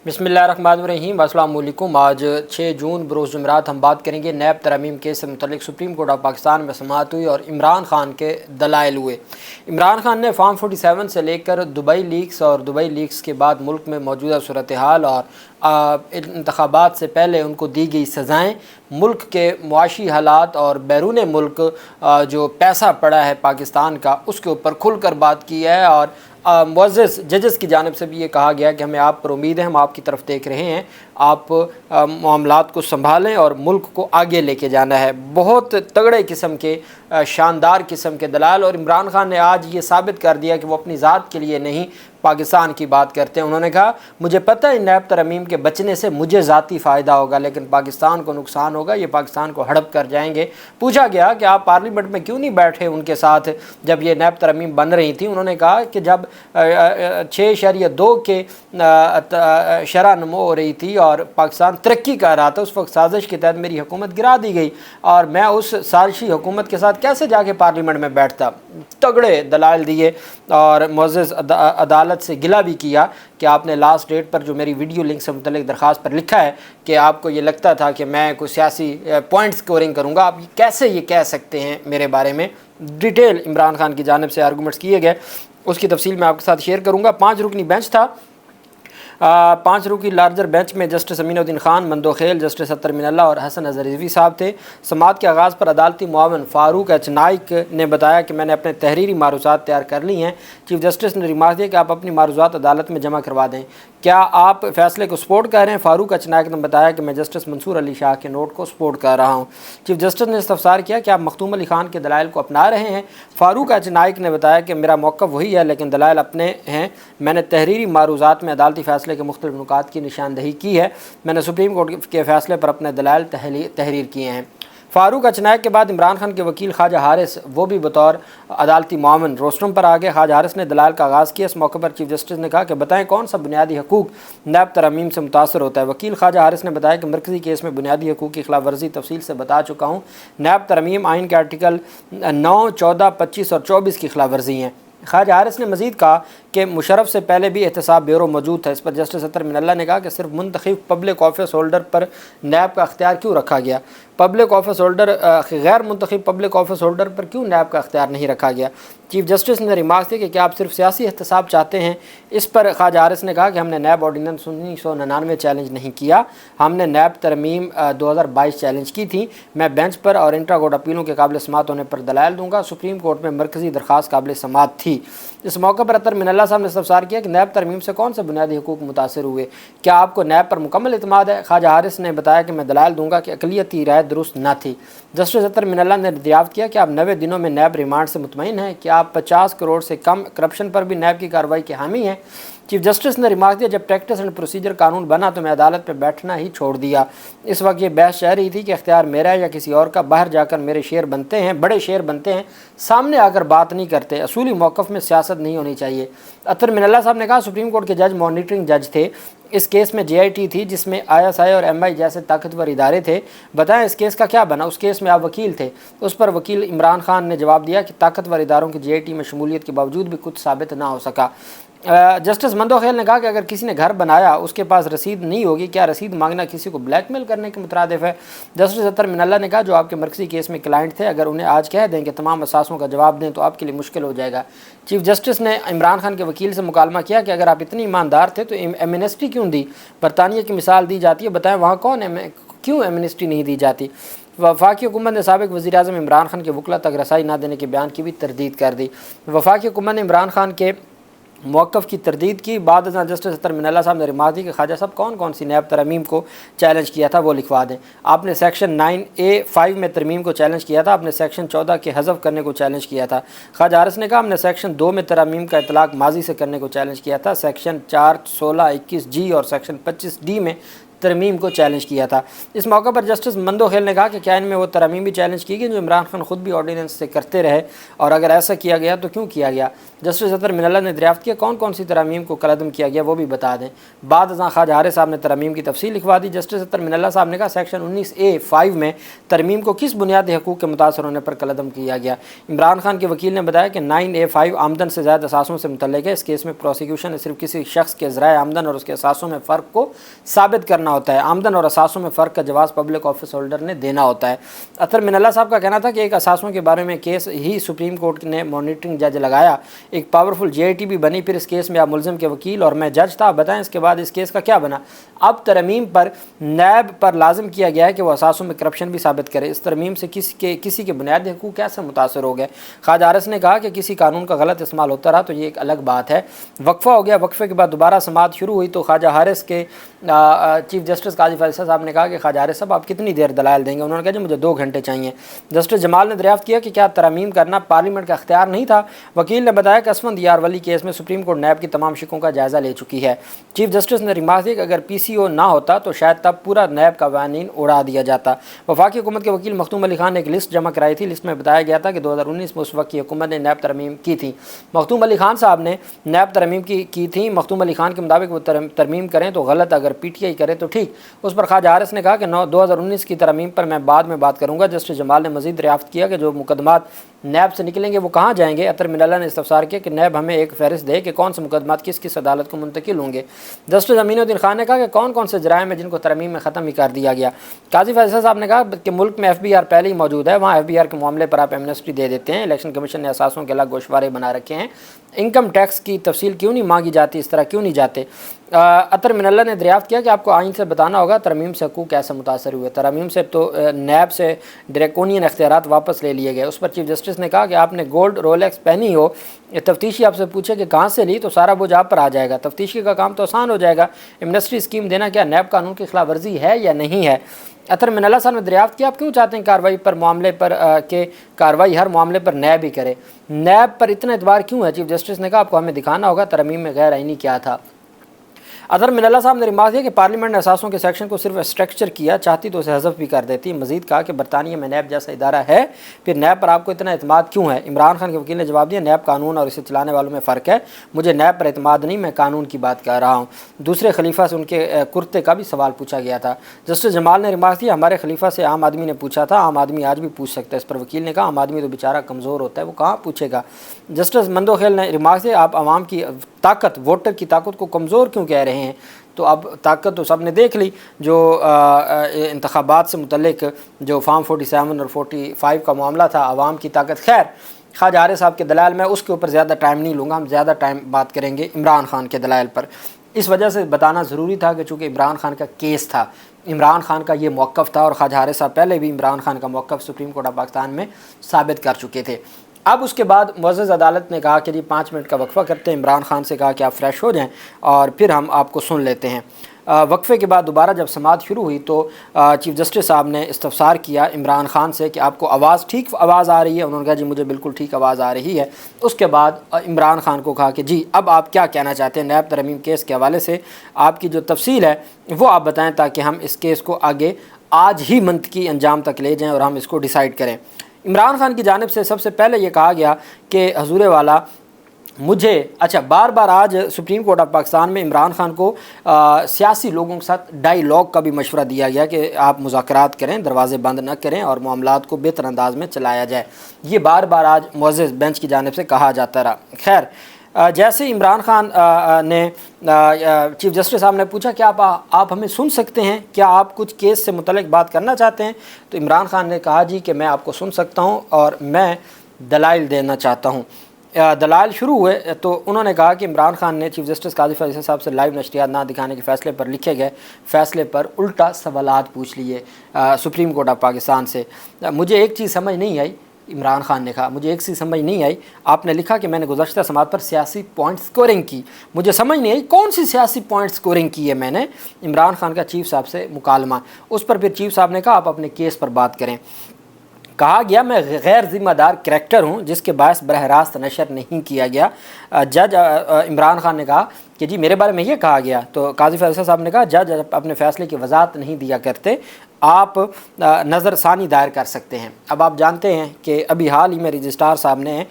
बिस्मिल्लाहिर्रहमानिर्रहीम। अस्सलाम वालेकुम। आज 6 जून बरोज़ जुमेरात हम बात करेंगे नैब तरमीम केस से मुतल्लिक़। सुप्रीम कोर्ट ऑफ पाकिस्तान में समाअत हुई और इमरान खान के दलाइल हुए। इमरान खान ने फॉर्म 47 से लेकर दुबई लीक्स और दुबई लीक्स के बाद मुल्क में मौजूदा सूरत हाल और इंतखाबात से पहले उनको दी गई सज़ाएँ, मुल्क के मुआशी हालात और बैरून मुल्क जो पैसा पड़ा है पाकिस्तान का, उसके ऊपर खुल कर बात की है। और मुअज़्ज़ज़ जजेस की जानिब से भी ये कहा गया कि हमें आप पर उम्मीद है, हम आपकी तरफ देख रहे हैं, आप मामलात को संभालें और मुल्क को आगे लेके जाना है। बहुत तगड़े किस्म के शानदार किस्म के दलाल। और इमरान खान ने आज ये साबित कर दिया कि वो अपनी ज़ात के लिए नहीं, पाकिस्तान की बात करते हैं। उन्होंने कहा मुझे पता है नैब तरमीम के बचने से मुझे ज़ाती फ़ायदा होगा, लेकिन पाकिस्तान को नुकसान होगा, ये पाकिस्तान को हड़प कर जाएंगे। पूछा गया कि आप पार्लियामेंट में क्यों नहीं बैठे उनके साथ जब ये नैब तरमीम बन रही थी। उन्होंने कहा कि जब 6.2 के शरह नमो हो रही थी और पाकिस्तान तरक्की कर रहा था, उस वक्त साजिश के तहत मेरी हुकूमत गिरा दी गई और मैं उस साजिशी हुकूमत के साथ कैसे जाके पार्लियामेंट में बैठता। तगड़े दलाल दिए और मुअज़्ज़ज़ अदालत से गिला भी किया कि आपने लास्ट डेट पर जो मेरी वीडियो लिंक से मुतल्लिक़ दरख्वास्त पर लिखा है कि आपको ये लगता था कि मैं कोई सियासी पॉइंट स्कोरिंग करूँगा, आप कैसे ये कह सकते हैं मेरे बारे में। डिटेल इमरान खान की जानिब से आर्गूमेंट्स किए गए, उसकी तफसील मैं आपके साथ शेयर करूँगा। 5 रुकनी बेंच था। 5 रुकनी लार्जर बेंच में जस्टिस अमीनुद्दीन खान, मंदोखेल, जस्टिस अतर मिनल्ला और हसन अज़हर रिज़वी साहब थे। समाअत के आगाज़ पर अदालती मुआवन फ़ारूक एच नाइक ने बताया कि मैंने अपने तहरीरी मारूज़ात तैयार कर ली हैं। चीफ जस्टिस ने रिमार्क दिया कि आप अपनी मारूज़ात अदालत में जमा करवा दें। क्या आप फैसले को सपोर्ट कर रहे हैं? फ़ारूक एच नाइक ने बताया कि मैं जस्टिस मंसूर अली शाह के नोट को सपोर्ट कर रहा हूँ। चीफ जस्टिस ने इस्तफ़सार किया कि आप मखदूम अली खान के दलाइल को अपना रहे हैं। फ़ारूक एच नाइक ने बताया कि मेरा मौक़िफ़ वही है, लेकिन दलाइल अपने हैं। मैंने तहरीरी मारूज़ात में अदालती फ़ैसले के मुख्तलिफ़ नुकात की निशानदही की है। मैंने सुप्रीम कोर्ट के फ़ैसले पर अपने दलाइल तहरीर किए हैं। फ़ारूक एच नाइक के बाद इमरान खान के वकील ख्वाजा हारिस वो भी बतौर अदालती मुआवन रोस्ट्रम पर आ गए। ख्वाजा हारिस ने दलाल का आगाज़ किया। इस मौके पर चीफ जस्टिस ने कहा कि बताएं कौन सा बुनियादी हकूक़ नैब तरमीम से मुतासर होता है। वकील ख्वाजा हारिस ने बताया कि मरकज़ी केस में बुनियादी हकूक़ की खिलाफ वर्जी तफसील से बता चुका हूँ। नैब तरमीम आइन के आर्टिकल 9, 14, 25 और 24 की खिलाफ वर्जी हैं। ख्वाजा हारिस ने मज़ीद कहा कि मुशर्रफ से पहले भी एहतसाब ब्यूरो मौजूद था। इस पर जस्टिस अतर मिनल्ला ने कहा कि सिर्फ मुंतखब पब्लिक ऑफिस होल्डर पर नैब का अख्तियार क्यों रखा गया, पब्लिक ऑफिस होल्डर गैर मुंतखब पब्लिक ऑफिस होल्डर पर क्यों नैब का अख्तियार नहीं रखा गया। चीफ जस्टिस ने रिमार्क दिया कि क्या आप सिर्फ सियासी एहतसाब चाहते हैं। इस पर ख्वाजा हारिस ने कहा कि हमने नैब ऑर्डीनेंस 1999 चैलेंज नहीं किया, हमने नैब तरमीम 2022 चैलेंज की थी। मैं बेंच पर और इंट्रा कोर्ट अपीलों के काबिल समाअत होने पर दलाइल दूंगा। सुप्रीम कोर्ट में मरकज़ी दरख्वास्त काबिल समाअत थी। इस मौके पर अतर मिनल्ला साहब ने इस्तफ़सार किया कि नैब तरमीम से कौन से बुनियादी हकूक़ मुतासर हुए, क्या आपको नैब पर मुकम्मल इत्मीनान है। ख्वाजा हारिस ने बताया कि मैं दलाइल दूंगा कि अक़लियती राय दुरुस्त न थी। जस्टिस अतर मिनल्ला ने दरियाफ्त किया कि आप 90 दिनों में नैब रिमांड से मुतमईन हैं, कि आप 50 करोड़ से कम करप्शन पर भी नैब की कार्रवाई के हामी हैं। चीफ जस्टिस ने रिमार्क दिया जब प्रैक्टिस एंड प्रोसीजर कानून बना तो मैं अदालत में बैठना ही छोड़ दिया। इस वक्त ये बहस चल रही थी कि इख्तियार मेरा है या किसी और का। बाहर जाकर मेरे शेर बनते हैं, बड़े शेर बनते हैं, सामने आकर बात नहीं करते। असूली मौक़िफ़ में सियासत नहीं होनी चाहिए। अतर मिनल्ला साहब ने कहा सुप्रीम कोर्ट के जज मॉनिटरिंग जज थे। इस केस में JIT थी जिसमें ISI और MI जैसे ताकतवर इदारे थे। बताएं इस केस का क्या बना। उस केस में आप वकील थे। उस पर वकील इमरान खान ने जवाब दिया कि ताकतवर इदारों की JIT में शमूलियत के बावजूद भी कुछ साबित ना हो सका। जस्टिस मंदोखेल ने कहा कि अगर किसी ने घर बनाया उसके पास रसीद नहीं होगी, क्या रसीद मांगना किसी को ब्लैकमेल करने के मुतरादिफ है। जस्टिस अतर मिनल्ला ने कहा जो आपके मरकज़ी केस में क्लाइंट थे, अगर उन्हें आज कह दें कि तमाम असासों का जवाब दें तो आपके लिए मुश्किल हो जाएगा। चीफ जस्टिस ने इमरान खान के वकील से मुकालमा किया कि अगर आप इतने ईमानदार थे तो एमनेस्टी क्यों दी। बरतानिया की मिसाल दी जाती है, बताएं वहाँ क्यों एमनेस्टी नहीं दी जाती। वफाकी हुकूमत ने साबिक़ वज़ीर-ए-आज़म इमरान खान के वकला तक रसाई ना देने के बयान की भी तरदीद कर दी। वफाकी हुकूमत ने इमरान खान के मौक़िफ़ की तरदीद की। बाद जस्टिस अतर मिनल्ला साहब ने रिमार्क दी कि ख्वाजा साहब कौन कौन सी नैब तरमीम को चैलेंज किया था वो लिखवा दें। आपने सेक्शन 9A(5) में तरमीम को चैलेंज किया था, आपने सेक्शन 14 के हज़फ करने को चैलेंज किया था। ख्वाजा हारिस ने कहा हमने सेक्शन 2 में तरमीम का इतलाक़ माजी से करने को चैलेंज किया था। सेक्शन 4, 16, 21G और सेक्शन 25D में तरमीम को चैलेंज किया था। इस मौके पर जस्टिस मंदोखेल ने कहा कि क्या इनमें वो तरमीम भी चैलेंज की गई जो इमरान खान खुद भी ऑर्डिनेंस से करते रहे, और अगर ऐसा किया गया तो क्यों किया गया। जस्टिस अतर मिनल्ला ने दरियाफ्त किया कौन कौन सी तरमीम को कलअदम किया गया वो भी बता दें। बाद अज़ां ख्वाजा हारिस साहब ने तरमीम की तफसील लिखवा दी। जस्टिस अतर मिनल्ला साहब ने कहा सेक्शन 19A(5) में तरमीम को किस बुनियादी हकूक़ के मुतासर होने पर कलअदम किया गया। इमरान खान के वकील ने बताया कि 9A(5) आमदन से ज़्यादा असासों से मुतल्लिक़ है। इस केस में प्रोसिक्यूशन ने सिर्फ किसी शख्स के ज़राए आमदन और उसके असासों में फ़र्क को साबित करना होता है। आमदन और असासों में फ़र्क का जवाब पब्लिक ऑफिस होल्डर ने देना होता है। अतर मिनल्ला साहब का कहना था कि एक असासों के बारे में केस ही सुप्रीम कोर्ट ने मॉनिटरिंग जज लगाया, एक पावरफुल JIT भी बनी, फिर इस केस में आप मुलजिम के वकील और मैं जज था। बताएं इसके बाद इस केस का क्या बना। अब तरमीम पर नैब पर लाजिम किया गया है कि वह असासों में करप्शन भी साबित करे। इस तरमीम से किसी के बुनियादी हकूक़ कैसे मुतासर हो गए। ख्वाजा हारिस ने कहा कि किसी कानून का गलत इस्तेमाल होता रहा तो ये एक अलग बात है। वक्फा हो गया, वक्फे के बाद दोबारा समाअत शुरू हुई तो ख्वाजा हारिस के चीफ जस्टिस काजी फैसल साहब ने कहा कि ख्वाजा हारिस साहब आप कितनी देर दलाइल देंगे। उन्होंने कहा जी मुझे 2 घंटे चाहिए। जस्टिस जमाल ने दरियाफ्त किया कि क्या तरमीम करना पार्लियामेंट का इख्तियार नहीं था। वकील ने बताया कि असफंद यार वली केस में सुप्रीम कोर्ट नैब की तमाम शिकों का जायज़ा ले चुकी है। चीफ जस्टिस ने रिमार्क दिया कि अगर PCO ना होता तो शायद तब पूरा नैब का वानीन उड़ा दिया जाता। वफाकी हुकूमत के वकील मखदूम अली खान ने एक लिस्ट जमा कराई थी। लिस्ट में बताया गया था कि 2019 में उस वक्त की हुकूमत ने नैब तरमीम की थी। मखदूम अली खान साहब ने नैब तरमीम की थी। मखदूम अली खान के मुताबिक वो तरमीम करें तो गलत, अगर PTI करे तो ठीक। उस पर ख्वाजा हारिस ने कहा कि 2019 की तरमीम पर मैं बाद में बात करूँगा। जस्टिस जमाल ने मज़ीद दरियाफ्त किया कि जो मुकदमात नैब से निकलेंगे वो कहाँ जाएंगे। अतर मिनल्ला ने इस्तफसार किया कि नैब हमें एक फहरिस्त दे कि कौन से मुकदमात किस किस अदालत को मुंतकिल होंगे। जस्टिस अमीनुद्दीन खान ने कहा कि कौन कौन से जराइम है जिनको तरमीम में ख़त्म ही कर दिया गया। काजी फैसल साहब ने कहा कि मुल्क में FBR पहले ही मौजूद है, वहाँ FBR के मामले पर आप एमनेस्टी दे देते हैं। इलेक्शन कमीशन ने असासों के अलग गोशवारे बना रखे हैं। इनकम टैक्स की तफसील क्यों नहीं मांगी जाती, इस तरह क्यों नहीं जाते। अतर मिनल्ला ने दरियाफ्त किया कि आपको आइन से बताना होगा तरमीम से हकूक़ कैसे मुतासर हुए। तरमीम से तो नैब से ड्रैकोनियन इख्तियारात वापस ले लिए गए। उस पर चीफ जस्टिस ने कहा कि आपने गोल्ड रोलेक्स पहनी हो, तफ्तीशी आपसे पूछे कि कहाँ से ली तो सारा बोझ आप पर आ जाएगा। तफ्तीशी का काम तो आसान हो जाएगा। एमनेस्टी स्कीम देना क्या नैब कानून की खिलाफ वर्जी है या नहीं है। अतर मिनल्ला साहब ने दरियाफ्त किया आप क्यों चाहते हैं कार्रवाई पर मामले पर के कार्रवाई हर मामले पर नैब ही करे, नैब पर इतना एतबार क्यों है। चीफ जस्टिस ने कहा आपको हमें दिखाना होगा तरमीम में गैर आईनी क्या था। अतर मिनल्ला साहब ने रिमार्क दिया कि पार्लियामेंट ने असासों के सेक्शन को सिर्फ स्ट्रक्चर किया, चाहती तो उसे हज़फ भी कर देती। मजीद कहा कि बरतानिया में नैब जैसा इदारा है, फिर नैब पर आपको इतना एतमाद क्यों है। इमरान खान के वकील ने जवाब दिया नैब कानून और इसे चलाने वालों में फ़र्क है, मुझे नैब पर एतमाद नहीं, मैं कानून की बात कर रहा हूँ। दूसरे खलीफा से उनके कुर्ते का भी सवाल पूछा गया था। जस्टिस जमाल ने रिमार्क दिया हमारे खलीफा से आम आदमी ने पूछा था, आम आदमी आज भी पूछ सकता है। इस पर वकील ने कहा आम आदमी तो बेचारा कमज़ोर होता है, वो कहाँ पूछेगा। जस्टिस मंदोखेल ने रिमार्क दिया आप आवाम की ताकत, वोटर की ताकत को कमज़ोर क्यों कह रहे हैं। तो अब ताकत तो सब ने देख ली, जो इंतखाबात से मुतल्लिक जो फार्म 47 और 45 का मामला था, आवाम की ताकत। खैर ख्वाजा हारिस साहब के दलाइल, मैं उसके ऊपर ज़्यादा टाइम नहीं लूँगा, हम ज़्यादा टाइम बात करेंगे इमरान खान के दलाइल पर। इस वजह से बताना ज़रूरी था कि चूँकि इमरान खान का केस था, इमरान खान का ये मौक़िफ़ था, और ख्वाजा हारिस साहब पहले भी इमरान खान का मौक़िफ़ सुप्रीम कोर्ट ऑफ पाकिस्तान में साबित कर चुके थे। अब उसके बाद मुअज़्ज़ज़ अदालत ने कहा कि जी 5 मिनट का वक्फ़ा करते हैं। इमरान खान से कहा कि आप फ्रेश हो जाएं और फिर हम आपको सुन लेते हैं। वक्फ़े के बाद दोबारा जब समाअत शुरू हुई तो चीफ जस्टिस साहब ने इस्तफसार किया इमरान खान से कि आपको आवाज़ ठीक आवाज़ आ रही है। उन्होंने कहा जी मुझे बिल्कुल ठीक आवाज़ आ रही है। उसके बाद इमरान खान को कहा कि जी अब आप क्या कहना चाहते हैं नैब तरमीम केस के हवाले से, आपकी जो तफसील है वो आप बताएँ ताकि हम इस केस को आगे आज ही मंतकी अंजाम तक ले जाएँ और हम इसको डिसाइड करें। इमरान खान की जानिब से सबसे पहले ये कहा गया कि हजूर वाला मुझे बार बार आज सुप्रीम कोर्ट ऑफ पाकिस्तान में इमरान खान को सियासी लोगों के साथ डायलॉग का भी मशवरा दिया गया कि आप मुज़ाकरात करें, दरवाज़े बंद न करें और मामलात को बेहतर अंदाज में चलाया जाए। ये बार बार आज मुअज़्ज़ज़ बेंच की जानिब से कहा जाता रहा। खैर जैसे इमरान खान ने चीफ जस्टिस साहब ने पूछा कि आप हमें सुन सकते हैं, क्या आप कुछ केस से मुतल्लिक बात करना चाहते हैं, तो इमरान खान ने कहा जी कि मैं आपको सुन सकता हूं और मैं दलाइल देना चाहता हूं। दलाइल शुरू हुए तो उन्होंने कहा कि इमरान खान ने चीफ जस्टिस काजी फैसल साहब से लाइव नशरियात ना दिखाने के फ़ैसले पर लिखे गए फ़ैसले पर उल्टा सवालात पूछ लिए सुप्रीम कोर्ट ऑफ पाकिस्तान से। मुझे एक चीज़ समझ नहीं आई, इमरान खान ने कहा मुझे एक चीज़ समझ नहीं आई, आपने लिखा कि मैंने गुज़श्ता समाअत पर सियासी पॉइंट स्कोरिंग की, मुझे समझ नहीं आई कौन सी सियासी पॉइंट स्कोरिंग की है मैंने। इमरान खान का चीफ साहब से मुकालमा, उस पर फिर चीफ साहब ने कहा आप अपने केस पर बात करें। کہا گیا میں غیر ذمہ دار کریکٹر ہوں جس کے باعث براہ راست نشر نہیں کیا گیا۔ جج عمران خان نے کہا کہ جی میرے بارے میں یہ کہا گیا، تو قاضی فیصل صاحب نے کہا جج اپنے فیصلے کی وضاحت نہیں دیا کرتے، آپ نظر ثانی دائر کر سکتے ہیں۔ اب آپ جانتے ہیں کہ ابھی حال ہی میں رجسٹرار صاحب نے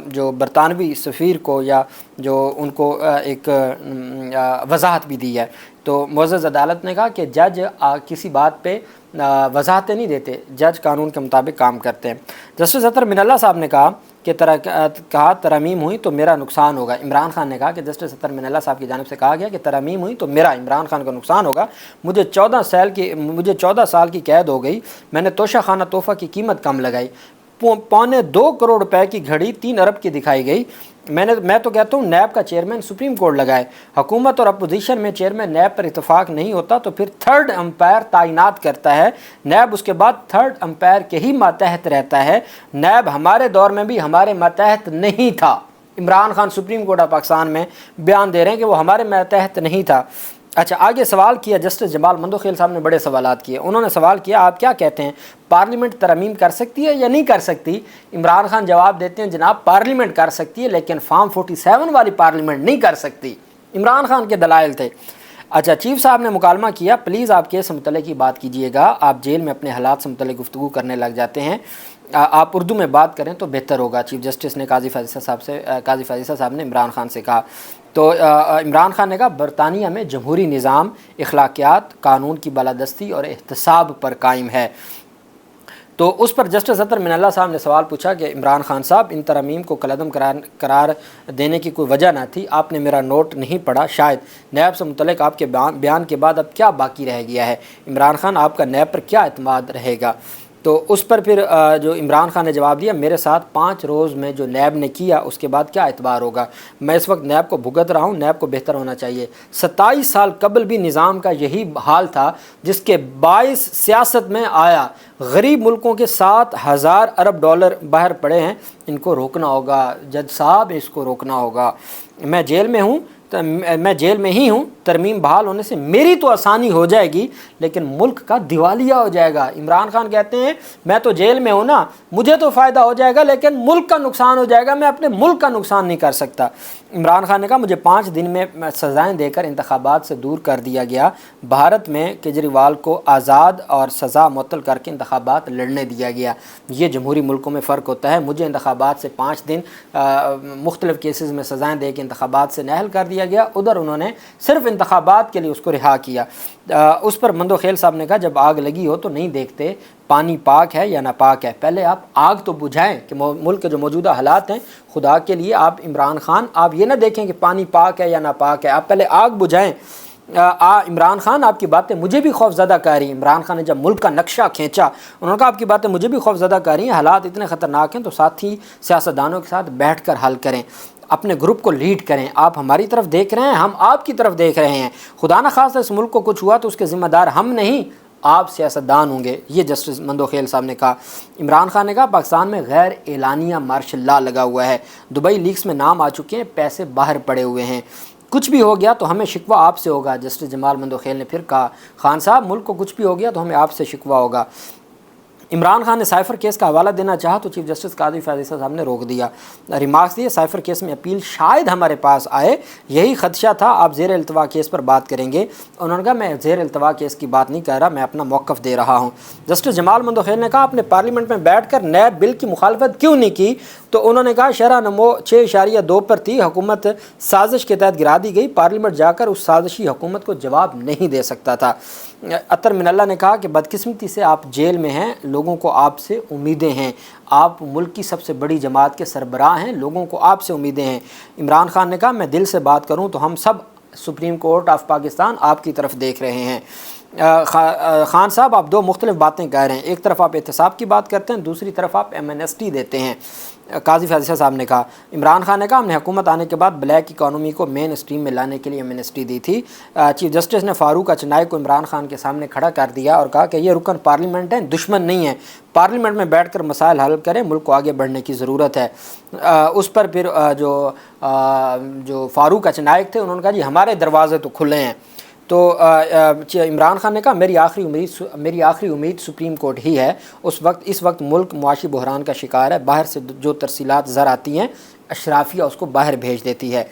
جو برطانوی سفیر کو یا جو ان کو ایک وضاحت بھی دی ہے، تو معزز عدالت نے کہا کہ جج کسی بات پہ وضاحتیں نہیں دیتے، جج قانون کے مطابق کام کرتے ہیں۔ جسٹس اطہر من اللہ صاحب نے کہا کہ ترامیم ہوئی تو میرا نقصان ہوگا۔ عمران خان نے کہا کہ جسٹس اطہر من اللہ صاحب کی جانب سے کہا گیا کہ ترامیم ہوئی تو میرا عمران خان کا نقصان ہوگا، مجھے 14 سال کی قید ہو گئی، میں نے توشہ خانہ تحفہ کی قیمت کم لگائی، 2.25 کروڑ روپے کی گھڑی 3 ارب کی دکھائی گئی، میں تو کہتا ہوں نیب کا چیئرمین سپریم کورٹ لگائے، حکومت اور اپوزیشن میں چیئرمین نیب پر اتفاق نہیں ہوتا تو پھر تھرڈ امپائر تعینات کرتا ہے، نیب اس کے بعد تھرڈ امپائر کے ہی ماتحت رہتا ہے، نیب ہمارے دور میں بھی ہمارے ماتحت نہیں تھا۔ Imran Khan supreme court of Pakistan میں بیان دے رہے ہیں کہ وہ ہمارے ماتحت نہیں تھا۔ اچھا، آگے سوال کیا جسٹس جمال مندوخیل صاحب نے، بڑے سوالات کیے، انہوں نے سوال کیا آپ کیا کہتے ہیں پارلیمنٹ ترمیم کر سکتی ہے یا نہیں کر سکتی؟ عمران خان جواب دیتے ہیں جناب پارلیمنٹ کر سکتی ہے لیکن فارم 47 والی پارلیمنٹ نہیں کر سکتی۔ عمران خان کے دلائل تھے۔ اچھا، چیف صاحب نے مکالمہ کیا، پلیز آپ کیس سے متعلق ہی بات کیجئے گا، آپ جیل میں اپنے حالات سے متعلق گفتگو کرنے لگ جاتے ہیں، آپ اردو میں بات کریں تو بہتر ہوگا، چیف جسٹس نے قاضی فیصل صاحب نے عمران خان سے کہا۔ تو عمران خان نے کہا برطانیہ میں جمہوری نظام اخلاقیات، قانون کی بالادستی اور احتساب پر قائم ہے۔ تو اس پر جسٹس اطہر من اللہ صاحب نے سوال پوچھا کہ عمران خان صاحب ان ترامیم کو کالعدم قرار دینے کی کوئی وجہ نہ تھی، آپ نے میرا نوٹ نہیں پڑھا، شاید نیب سے متعلق آپ کے بیان کے بعد اب کیا باقی رہ گیا ہے؟ عمران خان آپ کا نیب پر کیا اعتماد رہے گا؟ تو اس پر پھر جو عمران خان نے جواب دیا میرے ساتھ 5 روز میں جو نیب نے کیا اس کے بعد کیا اعتبار ہوگا، میں اس وقت نیب کو بھگت رہا ہوں، نیب کو بہتر ہونا چاہیے۔ 27 سال قبل بھی نظام کا یہی حال تھا جس کے باعث سیاست میں آیا، غریب ملکوں کے 7,000 ارب ڈالر باہر پڑے ہیں، ان کو روکنا ہوگا جج صاحب، اس کو روکنا ہوگا۔ میں جیل میں ہی ہوں، ترمیم بحال ہونے سے میری تو آسانی ہو جائے گی لیکن ملک کا دیوالیہ ہو جائے گا۔ عمران خان کہتے ہیں میں تو جیل میں ہوں نا، مجھے تو فائدہ ہو جائے گا لیکن ملک کا نقصان ہو جائے گا، میں اپنے ملک کا نقصان نہیں کر سکتا۔ عمران خان نے کہا مجھے 5 دن میں سزائیں دے کر انتخابات سے دور کر دیا گیا، بھارت میں کیجریوال کو آزاد اور سزا معطل کر کے انتخابات لڑنے دیا گیا، یہ جمہوری ملکوں میں فرق ہوتا ہے، مجھے انتخابات سے 5 دن مختلف کیسز میں سزائیں دے کے انتخابات سے نااہل کر دیا گیا، ادھر انہوں نے صرف انتخابات کے لیے اس کو رہا کیا۔ اس پر مندوخیل صاحب نے کہا جب آگ لگی ہو تو نہیں دیکھتے پانی پاک ہے یا ناپاک ہے، پہلے آپ آگ تو بجھائیں کہ ملک کے جو موجودہ حالات ہیں، خدا کے لیے آپ عمران خان آپ یہ نہ دیکھیں کہ پانی پاک ہے یا ناپاک ہے، آپ پہلے آگ بجھائیں۔ عمران خان آپ کی باتیں مجھے بھی خوف زدہ کر رہی ہیں۔ عمران خان نے جب ملک کا نقشہ کھینچا انہوں نے کہا آپ کی باتیں مجھے بھی خوف زدہ کر رہی ہیں، حالات اتنے خطرناک ہیں تو ساتھی سیاستدانوں کے ساتھ بیٹھ کر حل کریں، اپنے گروپ کو لیڈ کریں، آپ ہماری طرف دیکھ رہے ہیں، ہم آپ کی طرف دیکھ رہے ہیں، خدا نہ خواستہ اس ملک کو کچھ ہوا تو اس کے ذمہ دار ہم نہیں، آپ سیاستدان ہوں گے، یہ جسٹس مندوخیل صاحب نے کہا۔ عمران خان نے کہا پاکستان میں غیر اعلانیہ مارشل لا لگا ہوا ہے، دبئی لیکس میں نام آ چکے ہیں، پیسے باہر پڑے ہوئے ہیں، کچھ بھی ہو گیا تو ہمیں شکوہ آپ سے ہوگا۔ جسٹس جمال مندوخیل نے پھر کہا خان صاحب ملک کو کچھ بھی ہو گیا تو ہمیں آپ سے شکوہ ہوگا۔ عمران خان نے سائفر کیس کا حوالہ دینا چاہا تو چیف جسٹس قاضی فیصل صاحب نے روک دیا، ریمارکس دیے سائفر کیس میں اپیل شاید ہمارے پاس آئے، یہی خدشہ تھا، آپ زیر التوا کیس پر بات کریں گے؟ انہوں نے کہا میں زیر التوا کیس کی بات نہیں کر رہا، میں اپنا موقف دے رہا ہوں۔ جسٹس جمال مندوخیل نے کہا آپ نے پارلیمنٹ میں بیٹھ کر نیب بل کی مخالفت کیوں نہیں کی؟ تو انہوں نے کہا شرح نمو 6.2 پر تھی، حکومت سازش کے تحت گرا دی گئی، پارلیمنٹ جا کر اس سازشی حکومت کو جواب نہیں دے سکتا تھا۔ اطہر من اللہ نے کہا کہ بدقسمتی سے آپ جیل میں ہیں، لوگوں کو آپ سے امیدیں ہیں، آپ ملک کی سب سے بڑی جماعت کے سربراہ ہیں، لوگوں کو آپ سے امیدیں ہیں۔ عمران خان نے کہا میں دل سے بات کروں تو ہم سب سپریم کورٹ آف پاکستان آپ کی طرف دیکھ رہے ہیں۔ خان صاحب آپ 2 مختلف باتیں کہہ رہے ہیں، ایک طرف آپ احتساب کی بات کرتے ہیں، دوسری طرف آپ ایمنسٹی دیتے ہیں، قاضی فیصل صاحب نے کہا۔ عمران خان نے کہا ہم نے حکومت آنے کے بعد بلیک اکانومی کو مین اسٹریم میں لانے کے لیے ایمنسٹی دی تھی۔ چیف جسٹس نے فاروق اچنائی کو عمران خان کے سامنے کھڑا کر دیا اور کہا کہ یہ رکن پارلیمنٹ ہیں، دشمن نہیں ہیں، پارلیمنٹ میں بیٹھ کر مسائل حل کریں، ملک کو آگے بڑھنے کی ضرورت ہے۔ اس پر پھر جو فاروق اچنائک تھے انہوں نے کہا جی ہمارے دروازے تو کھلے ہیں۔ تو عمران خان نے کہا میری آخری امید سپریم کورٹ ہی ہے. اس وقت ملک معاشی بحران کا شکار ہے. باہر سے جو ترسیلات زر آتی ہیں اشرافیہ اس کو باہر بھیج دیتی ہے.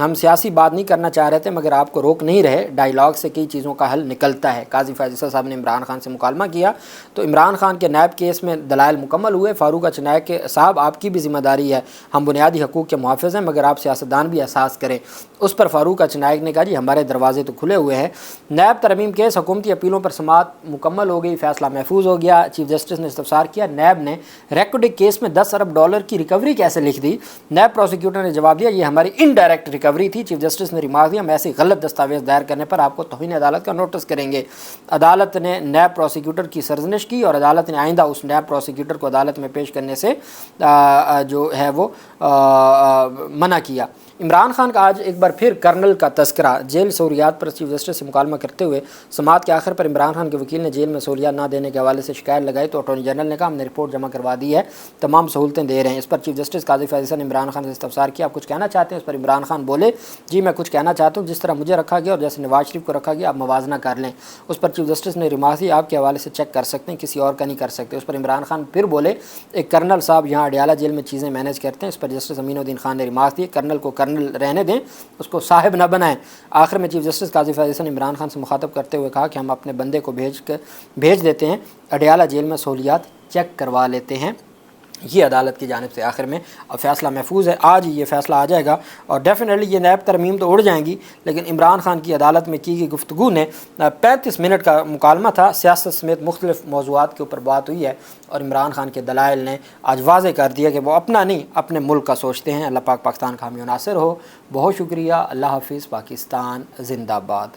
ہم سیاسی بات نہیں کرنا چاہ رہے تھے مگر آپ کو روک نہیں رہے. ڈائیلاگ سے کئی چیزوں کا حل نکلتا ہے. قاضی فیض عیسیٰ صاحب نے عمران خان سے مکالمہ کیا تو عمران خان کے نیب کیس میں دلائل مکمل ہوئے. فاروق اچنائک کے صاحب آپ کی بھی ذمہ داری ہے. ہم بنیادی حقوق کے محافظ ہیں مگر آپ سیاستدان بھی احساس کریں. اس پر فاروق اچنائک نے کہا جی ہمارے دروازے تو کھلے ہوئے ہیں. نیب ترمیم کیس حکومتی اپیلوں پر سماعت مکمل ہو گئی. فیصلہ محفوظ ہو گیا. چیف جسٹس نے استفسار کیا نیب نے ریکارڈنگ کیس میں 10 ارب ڈالر کی ریکوری کیسے لکھ دی. نیب پروسیکیوٹر نے جواب دیا یہ ہماری انڈائریکٹ ریکوری تھی. چیف جسٹس نے ریمارک دیا ہم ایسی غلط دستاویز دائر کرنے پر آپ کو توہین عدالت کا نوٹس کریں گے. عدالت نے نیب پروسیکیوٹر کی سرزنش کی اور عدالت نے آئندہ اس نیب پروسیکیوٹر کو عدالت میں پیش کرنے سے جو ہے وہ منع کیا. عمران خان کا آج ایک بار پھر کرنل کا تذکرہ. جیل سہولیات پر چیف جسٹس سے مکالمہ کرتے ہوئے سماعت کے آخر پر عمران خان کے وکیل نے جیل میں سہولیات نہ دینے کے حوالے سے شکایت لگائی تو اٹارنی جنرل نے کہا ہم نے رپورٹ جمع کروا دی ہے, تمام سہولتیں دے رہے ہیں. اس پر چیف جسٹس قاضی فیض عیسیٰ نے عمران خان سے استفسار کیا آپ کچھ کہنا چاہتے ہیں. اس پر عمران خان بولے جی میں کچھ کہنا چاہتا ہوں, جس طرح مجھے رکھا گیا اور جیسے نواز شریف کو رکھا گیا آپ موازنہ کر لیں. اس پر چیف جسٹس نے ریمارک دی آپ کے حوالے سے چیک کر سکتے ہیں, کسی اور کا نہیں کر سکتے. اس پر عمران خان پھر بولے ایک کرنل صاحب یہاں اڈیالہ جیل میں چیزیں مینیج کرتے ہیں. اس پر جسٹس امین الدین خان نے ریمارک دی کرنل کو کرنل رہنے دیں, اس کو صاحب نہ بنائیں. آخر میں چیف جسٹس قاضی فیض عیسیٰ نے عمران خان سے مخاطب کرتے ہوئے کہا کہ ہم اپنے بندے کو بھیج دیتے ہیں, اڈیالہ جیل میں سہولیات چیک کروا لیتے ہیں. یہ عدالت کی جانب سے آخر میں فیصلہ محفوظ ہے. آج یہ فیصلہ آ جائے گا اور ڈیفینیٹلی یہ نیب ترمیم تو اڑ جائیں گی لیکن عمران خان کی عدالت میں کی گئی گفتگو نے 35 منٹ کا مکالمہ تھا. سیاست سمیت مختلف موضوعات کے اوپر بات ہوئی ہے اور عمران خان کے دلائل نے آج واضح کر دیا کہ وہ اپنا نہیں اپنے ملک کا سوچتے ہیں. اللہ پاک پاکستان کا حامی و ناصر ہو. بہت شکریہ. اللہ حافظ. پاکستان زندہ باد.